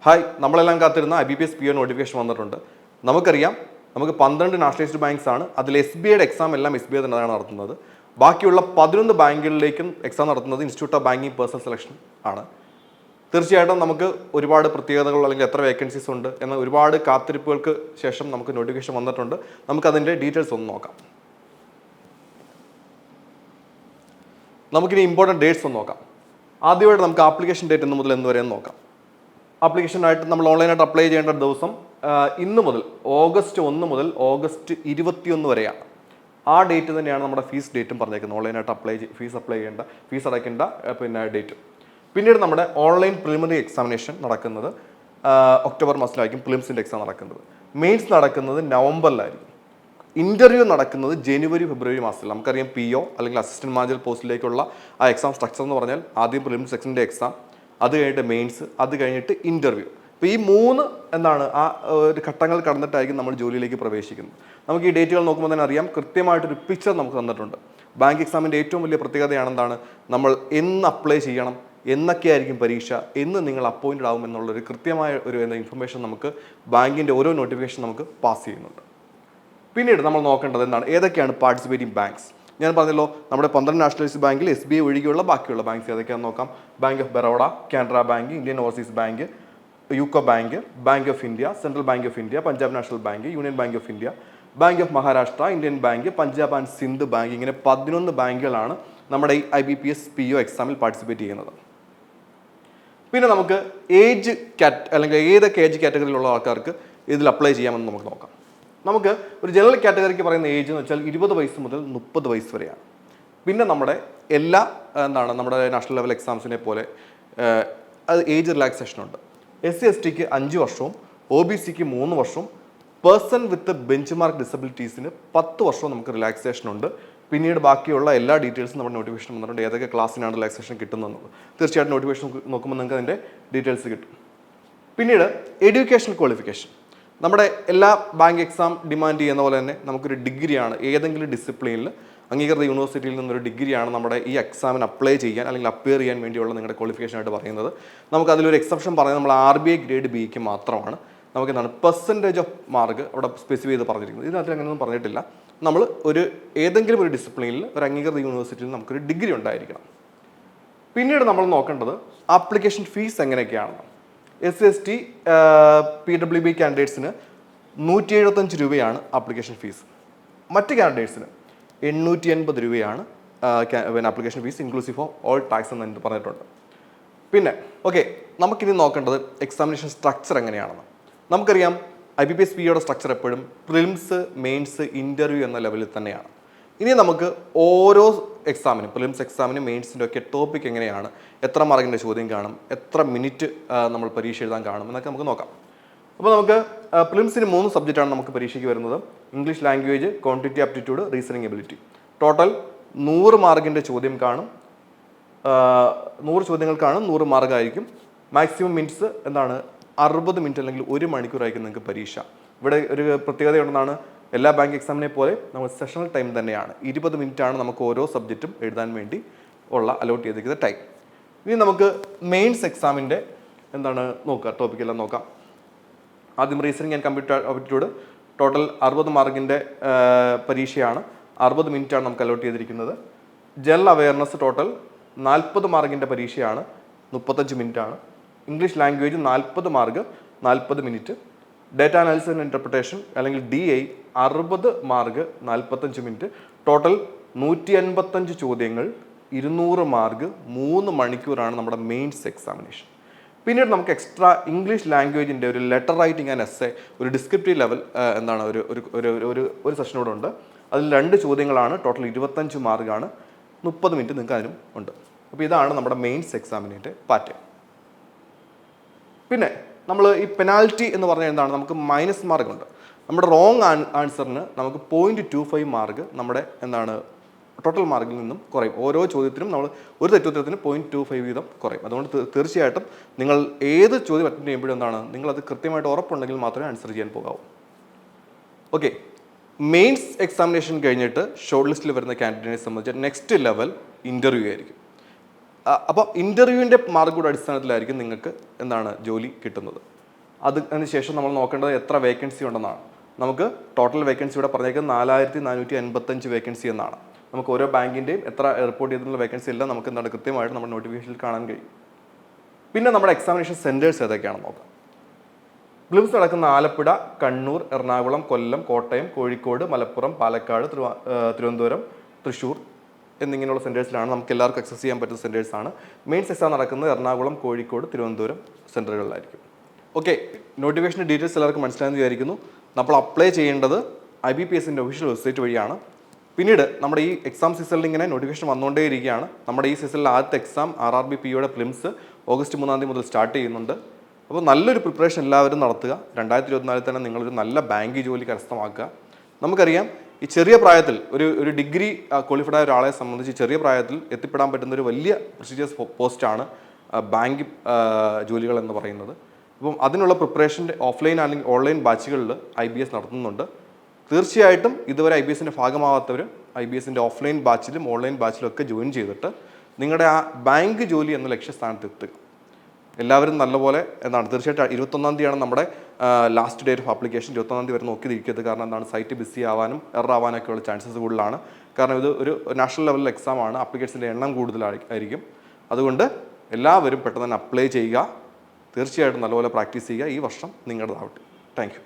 Hi, നമ്മളെല്ലാം കാത്തിരുന്ന IBPS PO notification വന്നിട്ടുണ്ട്. നമുക്കറിയാം, നമുക്ക് 12 നാഷണലൈസ്ഡ് ബാങ്ക്സ് ആണ്. അതിൽ SBIയുടെ എക്സാം എല്ലാം SBI തന്നെയാണ് നടത്തുന്നത്. ബാക്കിയുള്ള 11 ബാങ്കുകളിലേക്കും എക്സാം നടത്തുന്നത് institute of banking personal selection ആണ്. തീർച്ചയായിട്ടും നമുക്ക് ഒരുപാട് പ്രത്യേകതകൾ അല്ലെങ്കിൽ എത്ര വേക്കൻസീസ് ഉണ്ട് എന്ന ഒരുപാട് കാത്തിരിപ്പുകൾക്ക് ശേഷം നമുക്ക് നോട്ടിഫിക്കേഷൻ വന്നിട്ടുണ്ട്. നമുക്കതിൻ്റെ ഡീറ്റെയിൽസ് ഒന്ന് നോക്കാം. നമുക്കിനി ഇമ്പോർട്ടൻറ്റ് ഡേറ്റ്സ് ഒന്ന് നോക്കാം. ആദ്യമായിട്ട് നമുക്ക് ആപ്ലിക്കേഷൻ ഡേറ്റ് എന്ന് മുതൽ എന്ന് വരെ നോക്കാം. ആപ്ലിക്കേഷനായിട്ട് നമ്മൾ ഓൺലൈനായിട്ട് അപ്ലൈ ചെയ്യേണ്ട ദിവസം ഇന്ന് മുതൽ ഓഗസ്റ്റ് 1 മുതൽ ഓഗസ്റ്റ് 21 വരെയാണ്. ആ ഡേറ്റ് തന്നെയാണ് നമ്മുടെ ഫീസ് ഡേറ്റും പറഞ്ഞേക്കുന്നത്. ഓൺലൈനായിട്ട് ഫീസ് അടയ്ക്കേണ്ട ഡേറ്റ്. പിന്നീട് നമ്മുടെ ഓൺലൈൻ പ്രിലിമിനറി എക്സാമിനേഷൻ നടക്കുന്നത് ഒക്ടോബർ മാസത്തിലായിരിക്കും. പ്രിലിംസിൻ്റെ എക്സാം നടക്കുന്നത്. മെയിൻസ് നടക്കുന്നത് നവംബറിലായിരിക്കും. ഇൻ്റർവ്യൂ നടക്കുന്നത് ജനുവരി ഫെബ്രുവരി മാസത്തിൽ. നമുക്കറിയാം PO അല്ലെങ്കിൽ അസിസ്റ്റന്റ് മാനേജർ പോസ്റ്റിലേക്കുള്ള ആ എക്സാം സ്ട്രക്ചർ എന്ന് പറഞ്ഞാൽ ആദ്യം പ്രിലിംസ് സെക്ഷൻ്റെ എക്സാം, അത് കഴിഞ്ഞിട്ട് മെയിൻസ്, അത് കഴിഞ്ഞിട്ട് ഇൻ്റർവ്യൂ. അപ്പോൾ ഈ 3 ആ ഒരു ഘട്ടങ്ങൾ കടന്നിട്ടായിരിക്കും നമ്മൾ ജോലിയിലേക്ക് പ്രവേശിക്കുന്നത്. നമുക്ക് ഈ ഡേറ്റുകൾ നോക്കുമ്പോൾ തന്നെ അറിയാം, കൃത്യമായിട്ടൊരു പിക്ചർ നമുക്ക് തന്നിട്ടുണ്ട്. ബാങ്ക് എക്സാമിൻ്റെ ഏറ്റവും വലിയ പ്രത്യേകതയാണെന്താണ്, നമ്മൾ എന്ന് അപ്ലൈ ചെയ്യണം, എന്നൊക്കെയായിരിക്കും പരീക്ഷ, എന്ന് നിങ്ങൾ അപ്പോയിൻറ്റഡ് ആകും എന്നുള്ളൊരു കൃത്യമായ ഒരു ഇൻഫർമേഷൻ നമുക്ക് ബാങ്കിൻ്റെ ഓരോ നോട്ടിഫിക്കേഷൻ നമുക്ക് പാസ് ചെയ്യുന്നുണ്ട്. പിന്നീട് നമ്മൾ നോക്കേണ്ടത് എന്താണ്, ഏതൊക്കെയാണ് പാർട്ടിസിപ്പേറ്റിംഗ് ബാങ്ക്സ്. ഞാൻ പറഞ്ഞല്ലോ, നമ്മുടെ 12 നാഷണലൈസ്ഡ് ബാങ്കിൽ SBI ഒഴികെയുള്ള ബാക്കിയുള്ള ബാങ്ക്സ് ഏതൊക്കെയാണെന്ന് നോക്കാം. Bank of Baroda, Canara bank, Indian overseas bank, UCO bank, bank of India, central bank of India, Punjab national bank, union bank of India, bank of Maharashtra, Indian bank, Punjab and Sindh bank, ഇങ്ങനെ 11 ബാങ്കുകളാണ് നമ്മുടെ ഈ IBPS PO എക്സാമിൽ participate ചെയ്യുന്നത്. പിന്നെ നമുക്ക് അല്ലെങ്കിൽ ഏതൊക്കെ ഏജ് കാറ്റഗറിയിലുള്ള ആൾക്കാർക്ക് ഇതിൽ അപ്ലൈ ചെയ്യാമെന്ന് നമുക്ക് നോക്കാം. നമുക്ക് ഒരു ജനറൽ കാറ്റഗറിക്ക് പറയുന്ന ഏജ് എന്ന് വെച്ചാൽ 20 വയസ്സ് മുതൽ 30 വയസ്സ് വരെയാണ്. പിന്നെ നമ്മുടെ എല്ലാ നമ്മുടെ നാഷണൽ ലെവൽ എക്സാംസിനെ പോലെ അത് ഏജ് റിലാക്സേഷൻ ഉണ്ട്. SC/STക്ക് 5 വർഷവും OBCക്ക് 3 വർഷവും പേഴ്സൺ വിത്ത് ബെഞ്ച് മാർക്ക് ഡിസബിലിറ്റീസിന് 10 വർഷവും നമുക്ക് റിലാക്സേഷൻ ഉണ്ട്. പിന്നീട് ബാക്കിയുള്ള എല്ലാ ഡീറ്റെയിൽസും നമ്മുടെ നോട്ടിഫിക്കേഷൻ വന്നിട്ടുണ്ട്. ഏതൊക്കെ ക്ലാസ്സിനാണ് റിലാക്സേഷൻ കിട്ടുന്നത് തീർച്ചയായിട്ടും നോട്ടിഫിക്കേഷൻ നോക്കുമ്പോൾ നിങ്ങൾക്ക് അതിൻ്റെ ഡീറ്റെയിൽസ് കിട്ടും. പിന്നീട് എഡ്യൂക്കേഷൻ ക്വാളിഫിക്കേഷൻ. നമ്മുടെ എല്ലാ ബാങ്ക് എക്സാം ഡിമാൻഡ് ചെയ്യുന്ന പോലെ തന്നെ നമുക്കൊരു ഡിഗ്രിയാണ്, ഏതെങ്കിലും ഡിസിപ്ലിനിൽ അംഗീകൃത യൂണിവേഴ്സിറ്റിയിൽ നിന്നൊരു ഡിഗ്രിയാണ് നമ്മുടെ ഈ എക്സാമിന് അപ്ലൈ ചെയ്യാൻ അല്ലെങ്കിൽ അപ്പിയർ ചെയ്യാൻ വേണ്ടിയുള്ള നിങ്ങളുടെ ക്വാളിഫിക്കേഷനായിട്ട് പറയുന്നത്. നമുക്കതിലൊരു എക്സെപ്ഷൻ പറയുന്നത് നമ്മൾ RBI ഗ്രേഡ് Bക്ക് മാത്രമാണ്. നമുക്കെന്താണ് പെർസെൻറ്റേജ് ഓഫ് മാർക്ക് അവിടെ സ്പെസിഫൈ ചെയ്ത് പറഞ്ഞിരിക്കുന്നത്. ഇതിനകത്ത് അങ്ങനെയൊന്നും പറഞ്ഞിട്ടില്ല. നമ്മൾ ഏതെങ്കിലും ഒരു ഡിസിപ്ലിനിൽ ഒരു അംഗീകൃത യൂണിവേഴ്സിറ്റിയിൽ നമുക്കൊരു ഡിഗ്രി ഉണ്ടായിരിക്കണം. പിന്നീട് നമ്മൾ നോക്കേണ്ടത് ആപ്ലിക്കേഷൻ ഫീസ് എങ്ങനെയൊക്കെയാണ്. SC/ST PWB കാൻഡിഡേറ്റ്സിന് 175 രൂപയാണ് ആപ്ലിക്കേഷൻ ഫീസ്. മറ്റ് കാൻഡിഡേറ്റ്സിന് 880 രൂപയാണ് application fees inclusive of all tax എന്ന് പറഞ്ഞിട്ടുണ്ട്. പിന്നെ നമുക്കിനി നോക്കേണ്ടത് എക്സാമിനേഷൻ സ്ട്രക്ചർ എങ്ങനെയാണെന്ന്. നമുക്കറിയാം, IBPS POയുടെ സ്ട്രക്ചർ എപ്പോഴും പ്രിലിംസ്, മെയിൻസ്, ഇൻ്റർവ്യൂ എന്ന ലെവലിൽ തന്നെയാണ്. ഇനി നമുക്ക് ഓരോ എക്സാമിനും, പ്രിലിംസ് എക്സാമിനും മെയിൻസിൻ്റെ ഒക്കെ ടോപ്പിക് എങ്ങനെയാണ്, എത്ര മാർക്കിൻ്റെ ചോദ്യം കാണും, എത്ര മിനിറ്റ് നമ്മൾ പരീക്ഷ എഴുതാൻ കാണും എന്നൊക്കെ നമുക്ക് നോക്കാം. അപ്പോൾ നമുക്ക് പ്രിലിംസിന് 3 സബ്ജക്റ്റാണ് നമുക്ക് പരീക്ഷയ്ക്ക് വരുന്നത്. English language, quantity aptitude, reasoning ability. Total 100 മാർക്കിൻ്റെ ചോദ്യം കാണും. 100 ചോദ്യങ്ങൾ കാണും, 100 മാർക്കായിരിക്കും. മാക്സിമം മിനിറ്റ്സ് 60 മിനിറ്റ് അല്ലെങ്കിൽ 1 മണിക്കൂറായിരിക്കും നിങ്ങൾക്ക് പരീക്ഷ. ഇവിടെ ഒരു പ്രത്യേകതയുണ്ടെന്നാണ്, എല്ലാ ബാങ്ക് എക്സാമിനെ പോലെ നമ്മൾ സെഷണൽ ടൈം തന്നെയാണ്. 20 മിനിറ്റാണ് നമുക്ക് ഓരോ സബ്ജക്റ്റും എഴുതാൻ വേണ്ടി അലോട്ട് ചെയ്തിരിക്കുന്ന ടൈം. ഇനി നമുക്ക് മെയിൻസ് എക്സാമിൻ്റെ നോക്കുക, ടോപ്പിക്കെല്ലാം നോക്കാം. ആദ്യം reasoning and computer aptitude. Total 60 മാർക്കിൻ്റെ പരീക്ഷയാണ്. 60 മിനിറ്റാണ് നമുക്ക് അലോട്ട് ചെയ്തിരിക്കുന്നത്. ജനറൽ അവയർനെസ് ടോട്ടൽ 40 മാർക്കിൻ്റെ പരീക്ഷയാണ്. 35 മിനിറ്റാണ്. English language 40 mark, 40 minute. Data analysis and interpretation അല്ലെങ്കിൽ DI 60 മാർക്ക്, 45 മിനിറ്റ്. ടോട്ടൽ 185 ചോദ്യങ്ങൾ, 200 മാർക്ക്, 3 മണിക്കൂറാണ് നമ്മുടെ മെയിൻസ് എക്സാമിനേഷൻ. പിന്നീട് നമുക്ക് എക്സ്ട്രാ ഇംഗ്ലീഷ് ലാംഗ്വേജിൻ്റെ ഒരു ലെറ്റർ റൈറ്റിംഗ് ആൻഡ് എസ്സേ, ഒരു ഡിസ്ക്രിപ്റ്റീവ് ലെവൽ ഒരു സെഷനോടെ ഉണ്ട്. അതിൽ 2 ചോദ്യങ്ങളാണ്. ടോട്ടൽ 25 മാർക്കാണ്. 30 മിനിറ്റ് നിങ്ങൾക്ക് അതിനും ഉണ്ട്. അപ്പോൾ ഇതാണ് നമ്മുടെ മെയിൻസ് എക്സാമിൻ്റെ പാറ്റേൺ. പിന്നെ നമ്മൾ ഈ പെനാൽറ്റി എന്ന് പറഞ്ഞാൽ എന്താണ്, നമുക്ക് മൈനസ് മാർക്കുണ്ട്. നമ്മുടെ റോങ് ആൻസറിന് നമുക്ക് 0.25 മാർക്ക് നമ്മുടെ ടോട്ടൽ മാർക്കിൽ നിന്നും കുറയും. ഓരോ ചോദ്യത്തിനും നമ്മൾ ഒരു തെറ്റുത്തരത്തിന് 0.25 വീതം കുറയും. അതുകൊണ്ട് തീർച്ചയായിട്ടും നിങ്ങൾ ഏത് ചോദ്യം അറ്റൻഡ് ചെയ്യുമ്പോഴും നിങ്ങളത് കൃത്യമായിട്ട് ഉറപ്പുണ്ടെങ്കിൽ മാത്രമേ ആൻസർ ചെയ്യാൻ പോകാവൂ. മെയിൻസ് എക്സാമിനേഷൻ കഴിഞ്ഞിട്ട് ഷോർട്ട് ലിസ്റ്റിൽ വരുന്ന കാൻഡിഡേറ്റിനെ സംബന്ധിച്ച് നെക്സ്റ്റ് ലെവൽ ഇൻ്റർവ്യൂ ആയിരിക്കും. അപ്പോൾ ഇൻ്റർവ്യൂവിൻ്റെ മാർക്കുകളുടെ അടിസ്ഥാനത്തിലായിരിക്കും നിങ്ങൾക്ക് എന്താണ് ജോലി കിട്ടുന്നത്. അതിന് ശേഷം നമ്മൾ നോക്കേണ്ടത് എത്ര വേക്കൻസി ഉണ്ടെന്നാണ്. നമുക്ക് ടോട്ടൽ വേക്കൻസി ഇവിടെ പറഞ്ഞേക്കുന്നത് 4455 വേക്കൻസി എന്നാണ്. നമുക്ക് ഓരോ ബാങ്കിൻ്റെയും എത്ര റിപ്പോർട്ട് ചെയ്തിട്ടുള്ള വേക്കൻസി എല്ലാം നമുക്ക് എന്താണ് കൃത്യമായിട്ട് നമ്മുടെ നോട്ടിഫിക്കേഷനിൽ കാണാൻ കഴിയും. പിന്നെ നമ്മുടെ എക്സാമിനേഷൻ സെൻറ്റേഴ്സ് ഏതൊക്കെയാണെന്ന് നോക്കാം. പ്രിലിംസ് നടക്കുന്ന ആലപ്പുഴ, കണ്ണൂർ, എറണാകുളം, കൊല്ലം, കോട്ടയം, കോഴിക്കോട്, മലപ്പുറം, പാലക്കാട്, തിരുവനന്തപുരം, തൃശ്ശൂർ എന്നിങ്ങനെയുള്ള സെൻറ്റേഴ്സിലാണ് നമുക്ക് എല്ലാവർക്കും അക്സസ് ചെയ്യാൻ പറ്റുന്ന സെൻറ്റേഴ്സാണ്. മെയിൻസ് എക്സാം നടക്കുന്നത് എറണാകുളം, കോഴിക്കോട്, തിരുവനന്തപുരം സെൻറ്ററുകളിലായിരിക്കും. ഓക്കെ, നോട്ടിഫിക്കേഷൻ്റെ ഡീറ്റെയിൽസ് എല്ലാവർക്കും മനസ്സിലായെന്ന് വിചാരിക്കുന്നു. നമ്മൾ അപ്ലൈ ചെയ്യേണ്ടത് IBPSൻ്റെ ഒഫീഷ്യൽ വെബ്സൈറ്റ് വഴിയാണ്. പിന്നീട് നമ്മുടെ ഈ എക്സാം സീസണിൽ ഇങ്ങനെ നോട്ടിഫിക്കേഷൻ വന്നുകൊണ്ടേയിരിക്കുകയാണ്. നമ്മുടെ ഈ സീസണിൽ ആദ്യത്തെ എക്സാം RRBPOയുടെ പ്രിലിംസ് ഓഗസ്റ്റ് 3 മുതൽ സ്റ്റാർട്ട് ചെയ്യുന്നുണ്ട്. അപ്പോൾ നല്ലൊരു പ്രിപ്പറേഷൻ എല്ലാവരും നടത്തുക. 2024 തന്നെ നിങ്ങളൊരു നല്ല ബാങ്ക് ജോലി കരസ്ഥമാക്കുക. നമുക്കറിയാം, ഈ ചെറിയ പ്രായത്തിൽ ഒരു ഡിഗ്രി ക്വാളിഫൈഡ് ആയ ഒരാളെ സംബന്ധിച്ച് ചെറിയ പ്രായത്തിൽ എത്തിപ്പെടാൻ പറ്റുന്ന ഒരു വലിയ പ്രസ്റ്റീജിയസ് പോസ്റ്റാണ് ബാങ്ക് ജോലികൾ എന്ന് പറയുന്നത്. അപ്പം അതിനുള്ള പ്രിപ്പറേഷൻ്റെ ഓഫ്ലൈൻ അല്ലെങ്കിൽ ഓൺലൈൻ ബാച്ചുകളിൽ IBS നടത്തുന്നുണ്ട്. തീർച്ചയായിട്ടും ഇതുവരെ IBSൻ്റെ ഭാഗമാവാത്തവർ IBSൻ്റെ ഓഫ്ലൈൻ ബാച്ചിലും ഓൺലൈൻ ബാച്ചിലും ഒക്കെ ജോയിൻ ചെയ്തിട്ട് നിങ്ങളുടെ ആ ബാങ്ക് ജോലി എന്ന ലക്ഷ്യസ്ഥാനത്ത് എത്തുക. എല്ലാവരും നല്ലപോലെ എന്താണ് തീർച്ചയായിട്ടും 21 തീയതിയാണ് നമ്മുടെ ലാസ്റ്റ് ഡേറ്റ് ഓഫ് ആപ്ലിക്കേഷൻ. 21 തീയതി വരെ നോക്കിയിരിക്കരുത്. കാരണം എന്താണ് സൈറ്റ് ബിസി ആവാനും എറർ ആവാനൊക്കെയുള്ള ചാൻസസ് കൂടുതലാണ്. കാരണം ഇത് ഒരു നാഷണൽ ലെവൽ എക്സാം ആണ്. ആപ്ലിക്കേഷൻ്റെ എണ്ണം കൂടുതലായിരിക്കും. അതുകൊണ്ട് എല്ലാവരും പെട്ടെന്ന് തന്നെ അപ്ലൈ ചെയ്യുക. തീർച്ചയായിട്ടും നല്ലപോലെ പ്രാക്ടീസ് ചെയ്യുക. ഈ വർഷം നിങ്ങളുടേതാവട്ടെ. Thank you.